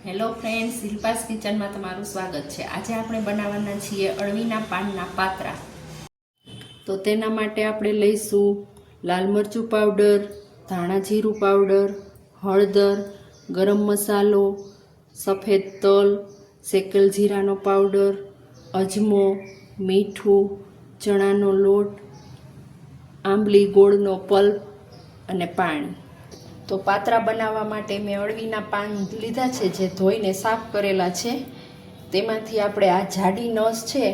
Hello friends, શિલ્પાસ કિચનમાં તમારું સ્વાગત છે। આજે આપણે બનાવવાના છીએ અળવીના પાનના પાત્રા। તો તેના માટે આપણે લઈશું લાલ મરચું પાવડર, ધાણા જીરું પાવડર, હળદર, ગરમ મસાલો, સફેદ તલ, શેકેલ જીરાનો પાવડર, અજમો, મીઠું, ચણાનો લોટ, આંબલી ગોળનો પલ્પ અને પાણી। તો પાત્રા બનાવવા માટે મેં અળવીના પાન લીધા છે, જે ધોઈને સાફ કરેલા છે। તેમાંથી આપણે આ જાડી નસ છે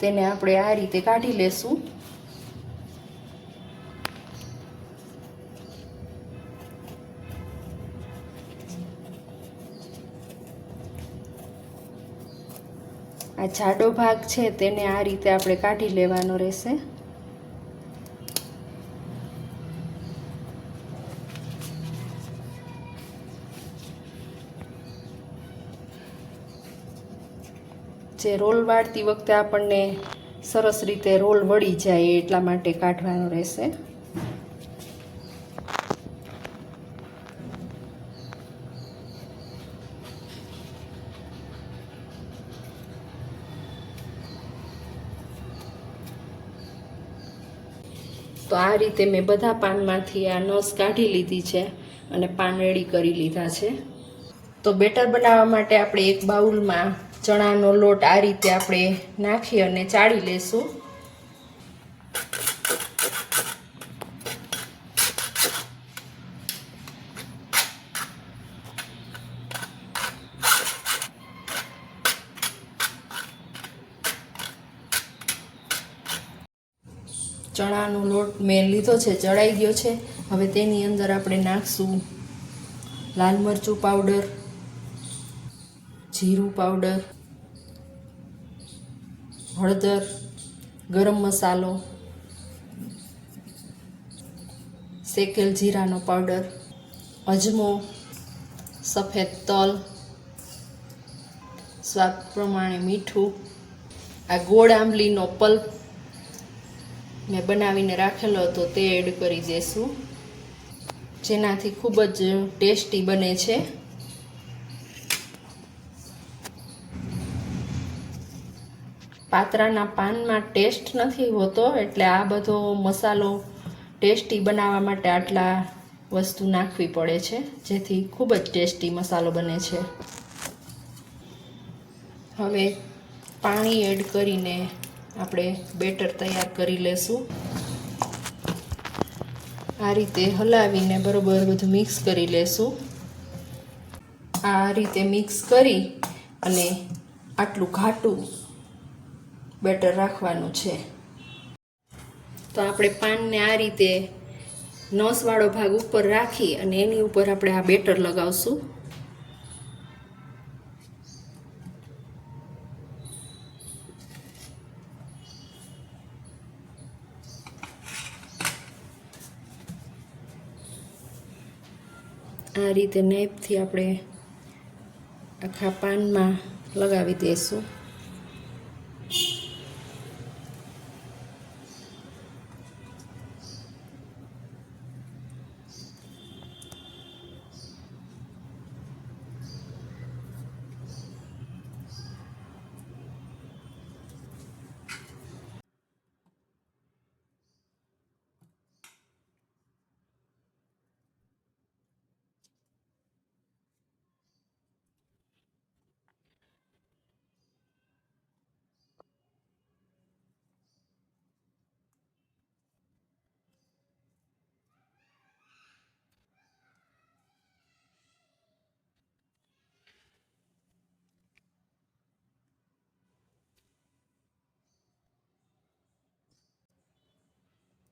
તેને આપણે આ રીતે કાઢી લેશું। આ જાડો ભાગ છે તેને આ રીતે આપણે કાઢી લેવાનો રહેશે। જે રોલ વાળતી વખતે આપણને સરસ રીતે રોલ વળી જાય એટલા માટે કાઢવાનો રહેશે। તો આ રીતે મેં બધા પાનમાંથી આ નસ કાઢી લીધી છે અને પાન રેડી કરી લીધા છે। તો બેટર બનાવવા માટે આપણે એક બાઉલમાં ચણાનો લોટ આ રીતે આપણે નાખી અને ચાળી લેશું। ચણાનો લોટ મેં લીધો છે, ચડાઈ ગયો છે। હવે તેની અંદર આપણે નાખશું લાલ મરચું પાવડર, જીરું પાવડર, હળદર, ગરમ મસાલો, શેકેલ જીરાનો પાવડર, અજમો, સફેદ તલ, સ્વાદ પ્રમાણે મીઠું, આ ગોળ આંબલીનો પલ્પ મેં બનાવીને રાખેલો હતો તે એડ કરી દઈશું, જેનાથી ખૂબ જ ટેસ્ટી બને છે। પાત્રાના પાનમાં ટેસ્ટ નથી હોતો, એટલે આ બધો મસાલો ટેસ્ટી બનાવવા માટે આટલા વસ્તુ નાખવી પડે છે, જેથી ખૂબ જ ટેસ્ટી મસાલો બને છે। હવે પાણી એડ કરીને આપણે બેટર તૈયાર કરી લેશું। આ રીતે હલાવીને બરોબર બધું મિક્સ કરી લેશું। આ રીતે મિક્સ કરી અને આટલું ઘાટું બેટર રાખવાનું છે। તો આપણે પાનને આ રીતે નસવાળો ભાગ ઉપર રાખી અને એની ઉપર આપણે આ બેટર લગાવશું। આ રીતે નાઈફથી આપણે આખા પાનમાં લગાવી દઈશું।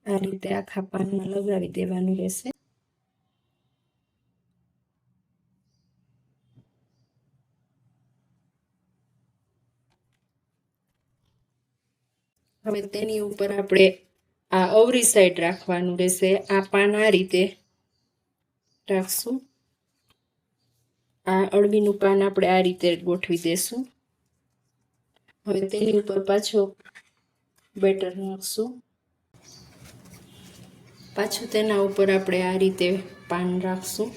આ રીતે આખા પાનમાં લગાવી દેવાનું રહેશે। હવે તેની ઉપર આપણે આ અવરી સાઈડ રાખવાનું રહેશે। આ પાન આ રીતે રાખશું। આ અળવીનું પાન આપણે આ રીતે ગોઠવી દેશું। હવે તેની ઉપર પાછો બેટર નાખશું। પાછું તેના ઉપર આપણે આ રીતે પાન રાખશું।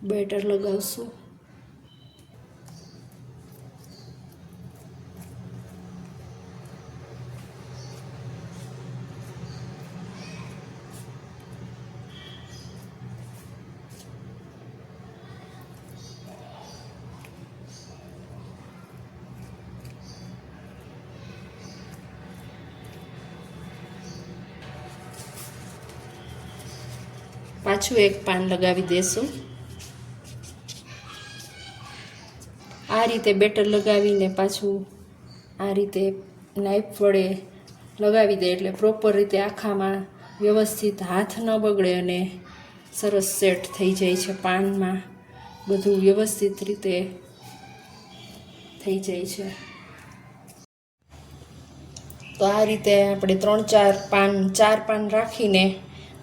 બેટર લગાવશું. પાછું એક પાન લગાવી દેશું. આ રીતે બેટર લગાવીને પાછું આ રીતે નાઈફ વડે લગાવી દે એટલે પ્રોપર રીતે આખામાં વ્યવસ્થિત હાથ ન બગડે અને સરસ સેટ થઈ જાય છે. પાનમાં બધું વ્યવસ્થિત રીતે થઈ જાય છે. તો આ રીતે આપણે 4 પાન રાખીને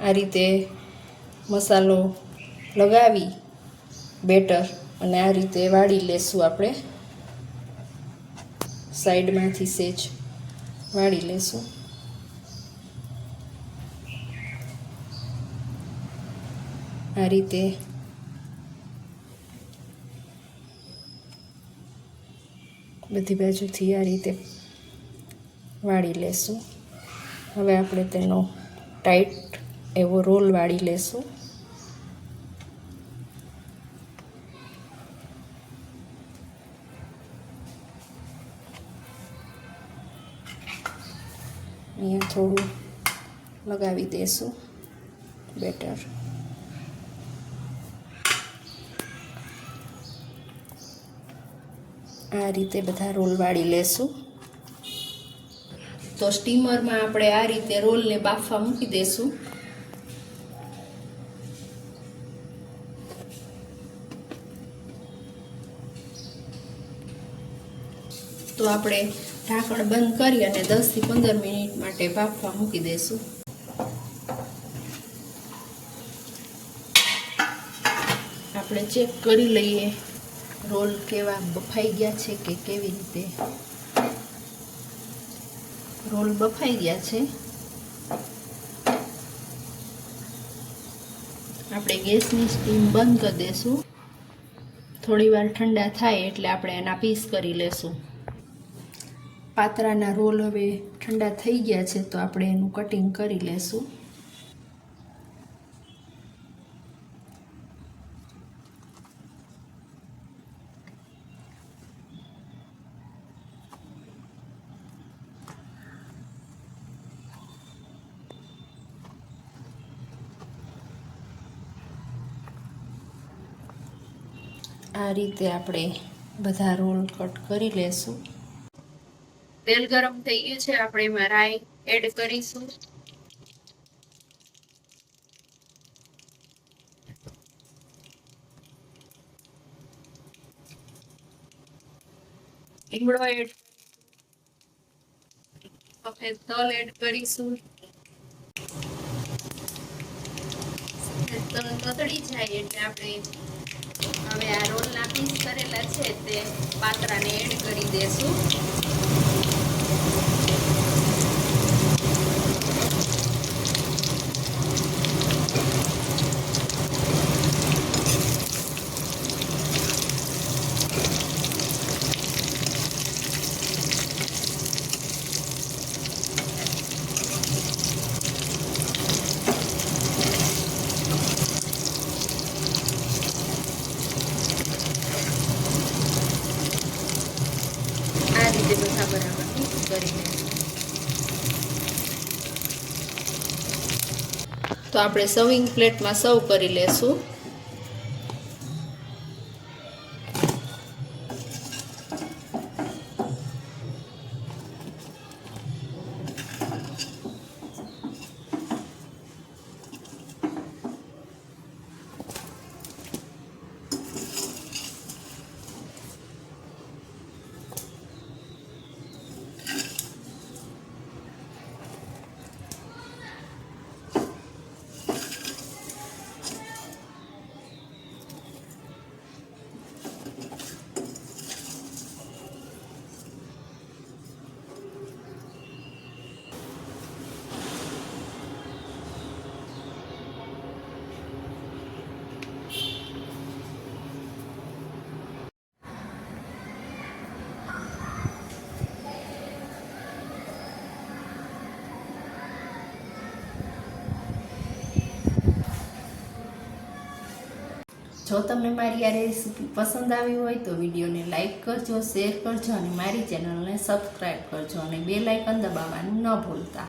આ રીતે મસાલો લગાવી બેટર અને આ રીતે વાળી લેશું. આપણે સાઈડમાંથી સેજ વાળી લેશું. આ રીતે બધી બાજુથી આ રીતે વાળી લેશું. હવે આપણે તેનો ટાઈટ એવો રોલ વાળી લેશું. અહીંયા થોડું લગાવી દેશું બેટર. આ રીતે બધા રોલ વાળી લેશું. તો સ્ટીમરમાં આપણે આ રીતે રોલને બાફવા મૂકી દેશું. તો આપણે ઢાંકણ બંધ કરી અને 10 થી 15 મિનિટ માટે બાફવા મૂકી દેશું. આપણે ચેક કરી લઈએ રોલ કેવા બફાઈ ગયા છે કે કેવી રીતે. રોલ બફાઈ ગયા છે. આપણે ગેસની સ્ટીમ બંધ કરી દેશું. થોડી વાર ઠંડા થાય એટલે આપણે એના પીસ કરી લેશું. પાતરાના રોલ હવે ઠંડા થઈ ગયા છે તો આપણે એનું કટિંગ કરી લેશું. આ રીતે આપણે બધા રોલ કટ કરી લેશું. તેલ ગરમ થઈ ગયું છે. આપણે એમાં રાઈ એડ કરીશું. લીમડો એડ, સફેદ તલ એડ કરીશું. તલ તતડી જાય એટલે આપણે હવે આ રોલના પીસ કરેલા છે તે પાતરાને એડ કરી દેશું. બધા બરાબર મિક્સ કરી લેશું. તો આપણે સર્વિંગ પ્લેટમાં સર્વ કરી લેશું. જો તમને મારી આ રેસીપી પસંદ આવી હોય તો વિડીયોને લાઇક કરજો, શેર કરજો અને મારી ચેનલને સબસ્ક્રાઈબ કરજો અને બેલ આઇકન દબાવવાનું ન ભૂલતા.